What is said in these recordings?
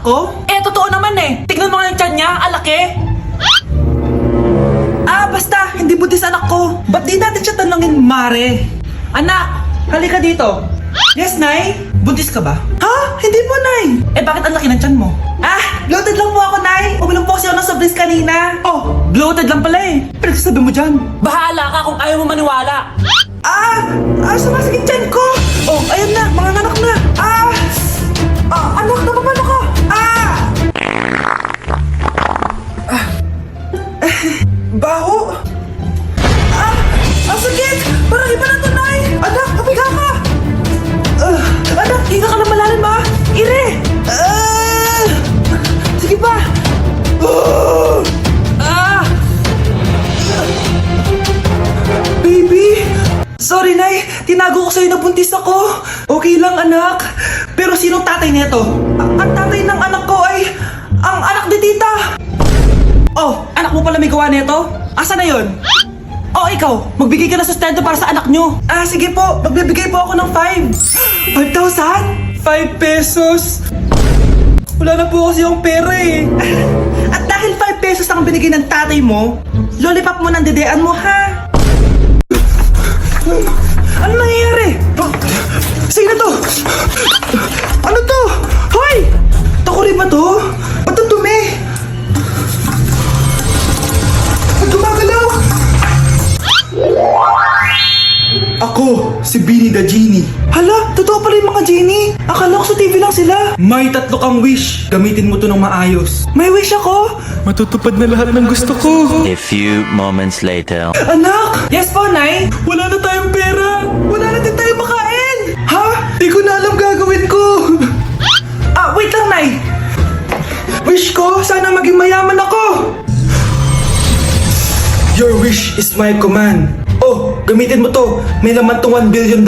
ko? Eh, totoo naman eh. Tignan mo nga yung tiyan niya, alaki. Basta, hindi buntis anak ko. Ba't di natin siya tanongin, Mare? Anak, halika dito. Yes, Nay? Buntis ka ba? Ha? Hindi po, Nay. Eh, bakit ang laki ng tiyan mo? Bloated lang po ako, Nay. Uminom po kasi ako ng sobris kanina. Oh, bloated lang pala eh. Pinagsasabi mo dyan. Bahala ka kung ayaw mo maniwala. Sumasakit tiyan ko. Oh, ayun na, mga anak na. Anak, napapano ka? Baho! Ang sakit! Parang iba na to, Nay! Anak, kapiga ka! Anak, higa ka na malalim, ha? Ire! Sige pa! Baby! Sorry, Nay! Tinago ko sa'yo na buntis ako! Okay lang, anak! Pero sinong tatay nito? Ang tatay ng anak ko ay ang anak ni tita! Oh, anak mo pala may gawa nito? Asa na yun? Oh, ikaw, magbigay ka ng sustento para sa anak nyo. Sige po, magbibigay po ako ng 5,000? 5 pesos? Wala na po kasi yung pera eh. At dahil 5 pesos ang binigay ng tatay mo, lollipop mo ng dedean mo, ha? Ano nangyayari? Sige na to! Ano to? Hoy! Takuri ba to? Ba't ang dumi? Gumagalaw! Ako, si Beanie the Genie. Hala, totoo pala yung mga genie. Akala ko sa TV lang sila. May 3 kang wish. Gamitin mo to ng maayos. May wish ako? Matutupad na lahat ng gusto ko. A few moments later. Anak! Yes po, Nay? Wala na tayong pera. Wala na din tayong makain. Ha? Di ko na alam gagawin ko. Wait lang, Nay. Wish ko, sana maging mayaman ako. Your wish is my command. Oh, gamitin mo to. May laman tong $1 billion.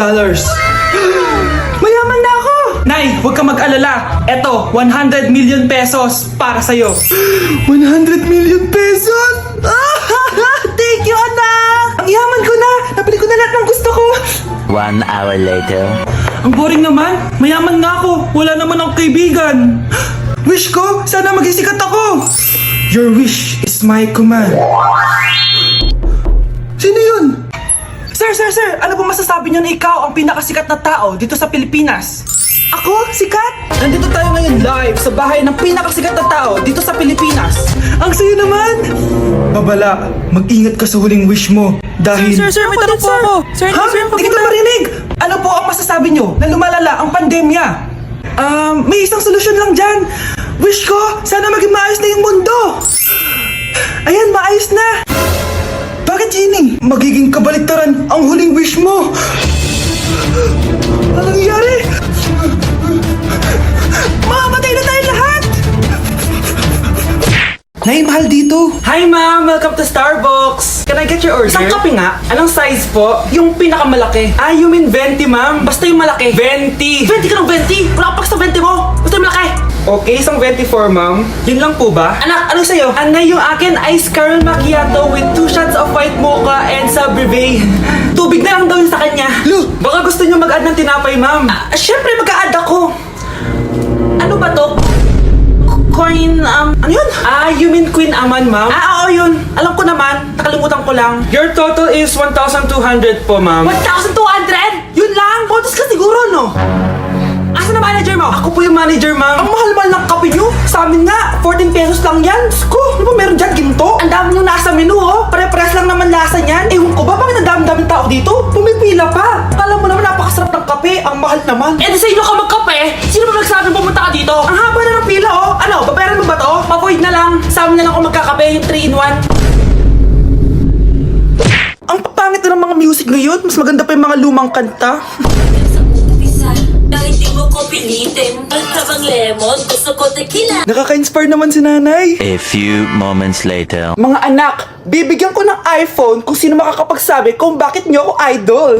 Mayaman na ako! Nay, huwag ka mag-alala. Eto, 100 million pesos para sa'yo. 100 million pesos? Thank you, anak! Ang yaman ko na! Nabili ko na lahat ng gusto ko. 1 hour later. Ang boring naman. Mayaman nga ako. Wala naman akong kaibigan. Wish ko, sana maging sikat ako. Your wish is my command. Sino yun? Sir! Ano po masasabi niyo na ikaw ang pinakasikat na tao dito sa Pilipinas? Ako? Sikat? Nandito tayo ngayon live sa bahay ng pinakasikat na tao dito sa Pilipinas. Ang sayo naman! Babala, mag-ingat ka sa huling wish mo dahil... Sir, may tanong po ako. Sir, Hindi kita marinig! Ano po ang masasabi niyo na lumalala ang pandemya? May isang solusyon lang dyan. Wish ko, sana maging maayos na yung mundo. Ayan, maayos na. Bakit, Genie? Magiging kabaliktaran ang huling wish mo. Anong nangyari? Mamamatay na tayo lahat! Nay, mahal dito. Hi, ma'am. Welcome to Starbucks. Can I get your order? Isang kape nga. Anong size po? Yung pinakamalaki. You mean 20, ma'am? Basta yung malaki. 20. 20 ka ng 20? Wala ka pa sa 20 mo. Basta yung malaki. Okay, isang 24, ma'am. Yun lang po ba? Anak, ano sa'yo? Anay, yung akin, ice caramel macchiato with 2 shots of white mocha and sa brevet. Tubig na lang daw yun sa kanya. Look, baka gusto nyo mag-add ng tinapay, ma'am. Syempre, mag-a-add ako. Ano ba to? Queen, ano yun? You mean Queen Aman, ma'am? Oo, yun. Alam ko naman. Nakalimutan ko lang. Your total is 1,200 po, ma'am. 1,200? Yun lang? Bonus ka siguro, no? Asa na manager mo? Ako po yung manager, ma'am. Ang mahal-mahal ng kape nyo. Sa amin nga, 14 pesos lang yan. Sko, ano ba meron dyan? Ginto? Ang dami nyo nasa menu, oh. Pare-pares lang naman lasa niyan. Ewan ko ba, bakit ang dami-daming tao dito? Pumipila pa. Alam mo naman, napakasarap ng kape. Ang mahal naman. Eh, di sa inyo ka magkape? Sino ba nagsabing pumunta ka dito? Ang haba na ng pila, oh. Ano, babayaran mo ba to? Ma-void na lang. Sa amin na lang ako magkakape, yung 3-in-1. Ang papangit na ng mga music ngayon. Mas maganda pa yung mga lumang kanta. Dahil di mo ko pilitin. Magkabang lemon, gusto ko tequila. Nakaka-inspire naman si nanay. A few moments later. Mga anak, bibigyan ko ng iPhone kung sino makakapagsabi kung bakit nyo ako idol.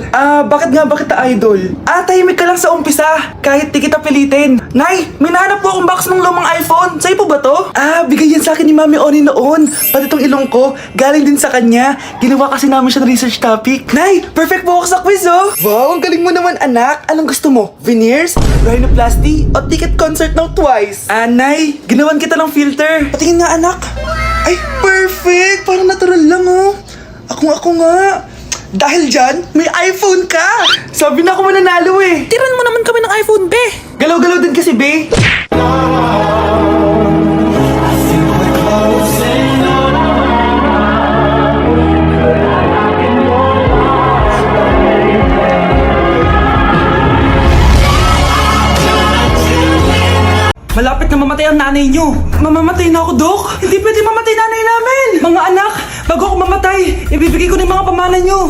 Bakit nga ba kita idol? Tahimik ka lang sa umpisa, kahit di kita pilitin. Nay, may nahanap po akong box ng lumang iPhone. Sa'yo po ba to? Bigay yan sa akin ni Mami Oni noon. Pati tong ilong ko, galing din sa kanya. Ginawa kasi namin siya ng research topic. Nay, perfect po ako sa quiz, oh. Wow, ang galing mo naman, anak. Anong gusto mo? Veneers? Rhinoplasty o ticket concert now twice. Anay, ginawan kita ng filter. Patingin nga anak. Ay, perfect! Parang natural lang oh. Ako nga. Dahil dyan, may iPhone ka! Sabi na ako mananalo eh. Tiran mo naman kami ng iPhone, be! Galaw-galaw din kasi, be. Malapit na mamatay ang nanay nyo. Mamamatay na ako, Dok. Hindi pwede mamatay nanay namin. Mga anak, bago ako mamatay, ibibigay ko na yung mga pamana nyo.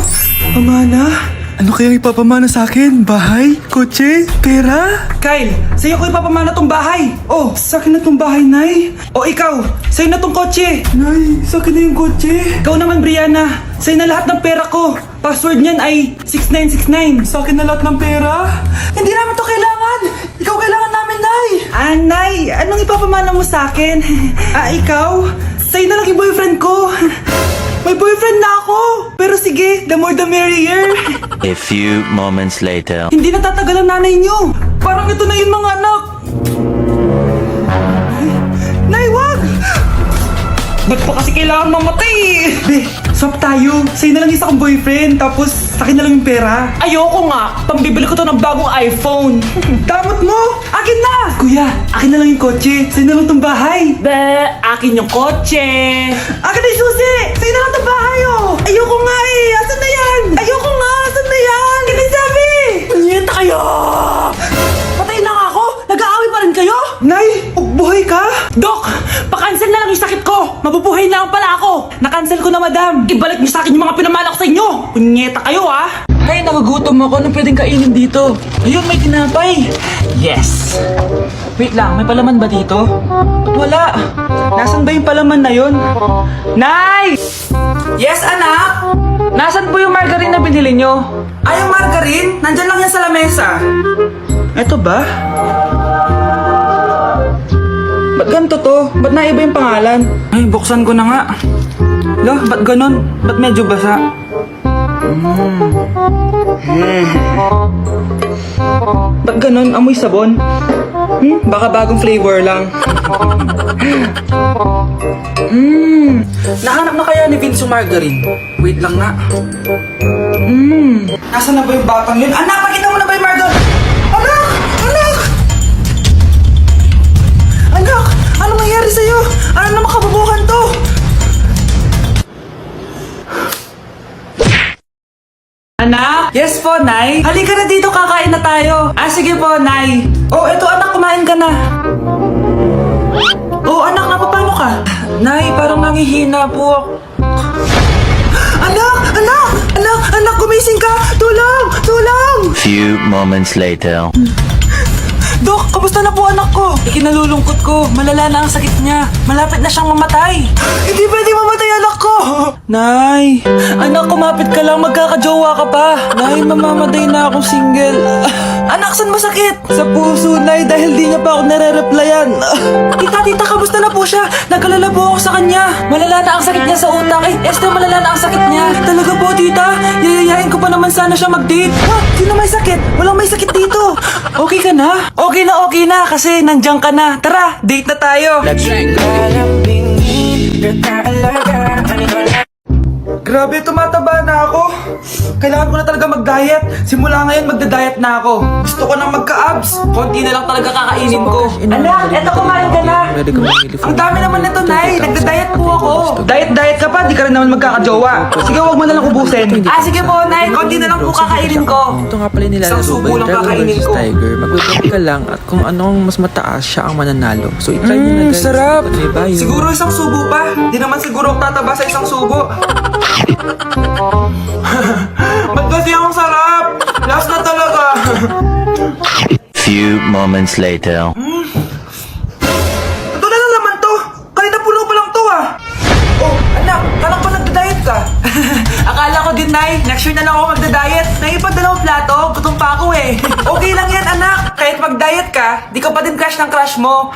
Pamana? Ano kaya ipapamana sa akin? Bahay? Kotse? Pera? Kyle, sa'yo ko ipapamana tong bahay. Oh, sa akin na tong bahay, Nay. O ikaw, sa'yo na tong kotse. Nay, sa akin na yung kotse. Ikaw naman, Brianna, sa'yo na lahat ng pera ko. Password niyan ay 6969. Sa akin na lahat ng pera? Hindi namin to kailangan. Ikaw kailangan namin, Nay. Nay, anong ipapamana mo sa akin? Ikaw? Sa'yo na lang yung boyfriend ko. May boyfriend na ako. Pero sige, the more the merrier. A few moments later. Hindi natatagal ang nanay niyo. Parang ito na yung mga anak. Nay, wag! Ba't pa kasi kailangan mamatay? Be, swap tayo. Sa'yo na lang isa kong boyfriend, tapos sa akin na lang yung pera. Ayoko nga. Pambibili ko to ng bagong iPhone. Damot mo! Akin na! Kuya, akin na lang yung kotse. Sa'yo na lang tong bahay. Be, akin yung kotse! Akin na yung susi! Sa'yo na lang tong bahay, oh! Ayoko nga eh! Asan na yan? Ayoko nga! Asan na yan? Akin na yung sabi! Punyeta kayo! Patay na nga ako! Nag-aaway pa rin kayo? Nay, buhay ka? Dok, pa-cancel na lang yung sakit ko! Mabubuhay na lang pala ako! Na-cancel ko na, madam. Ibalik niyo sa akin yung mga pinamala ko sa inyo! Punyeta kayo, ah! Ay, nagugutom ako. Anong pwedeng kainin dito? Ayun, may tinapay. Yes! Wait lang, may palaman ba dito? Ba't wala? Nasaan ba yung palaman na yun? Nay! Yes, anak? Nasaan po yung margarine na binili nyo? Ay, yung margarine? Nandyan lang yan sa lamesa. Eto ba? Ba't ganito to? Ba't naiba yung pangalan? Ay, buksan ko na nga. Lo, ba't ganon? Ba't medyo basa? Ba't ganon? Amoy sabon? Baka bagong flavor lang. Nahanap na kaya ni Vince yung margarine? Wait lang nga. Nasaan na ba yung batang yun? Anak, pakita mo na ba yung margarine? Anak! Anak! Anak! Ano nangyari sa'yo? Ano na makabubuhan to? Anak? Yes po, Nay. Halika na dito, kakain na tayo. Sige po, Nay. Oh, eto anak, kumain ka na. Oh, anak, napapano ka? Nay, parang nangihina po ako. Anak! Anak! Anak! Anak, gumising ka! Tulong! Tulong! Few moments later. Dok, kamusta na po anak ko? Ikinalulungkot ko. Malala na ang sakit niya. Malapit na siyang mamatay. Hindi pwede mamatay anak ko! Nay! Anak, kumapit ka lang. Magkakajowa ka pa. Nay, mamamatay na akong single. Anak, saan masakit? Sa puso, Nay, dahil di niya pa ako nare-replyan. Tita, kamusta na po siya? Nagkalala po ako sa kanya. Malala na ang sakit niya sa utak. Esther, malala na ang sakit niya. Talaga po, tita? Yayayain ko pa naman sana siya mag-date. Sino may sakit? Walang may sakit dito. Okay ka na? Okay na kasi nandiyan ka na. Tara, date na tayo. Grabe, tumataba na ako. Kailangan ko na talaga mag-diet. Simula ngayon, magda-diet na ako. Gusto ko nang magka-abs. Konti na lang talaga kakainin ko. Anak, eto kumain ka na. Ang dami naman nito, Nay. Nagda-diet po ako. Diet ka pa, di ka rin naman magkakajowa. Sige, wag mo na lang ubusin. Sige po, Nay. Konti na lang po kakainin ko. Ito nga pala nilalaro Isang subo ba yung lang Dragon kakainin vs ko. Tiger? Mag-bet ka lang at kung anong mas mataas siya ang mananalo. So, itry nyo na guys. Sarap. Diba, yung... Siguro isang subo pa. Di naman siguro ako tataba sa isang subo. Ba't kasi ang sarap? Last na talaga. Few moments later. Ito na lang naman to. Kanina puno pa lang to ah. Oh, anak, kalang pa nagda-diet ka? Akala ko din, Nay. Next year na lang ako magda-diet. Naipag dalawang plato, gutom pa ako eh. Okay lang yan, anak. Kahit mag-diet ka, di ka pa din crush ng crush mo.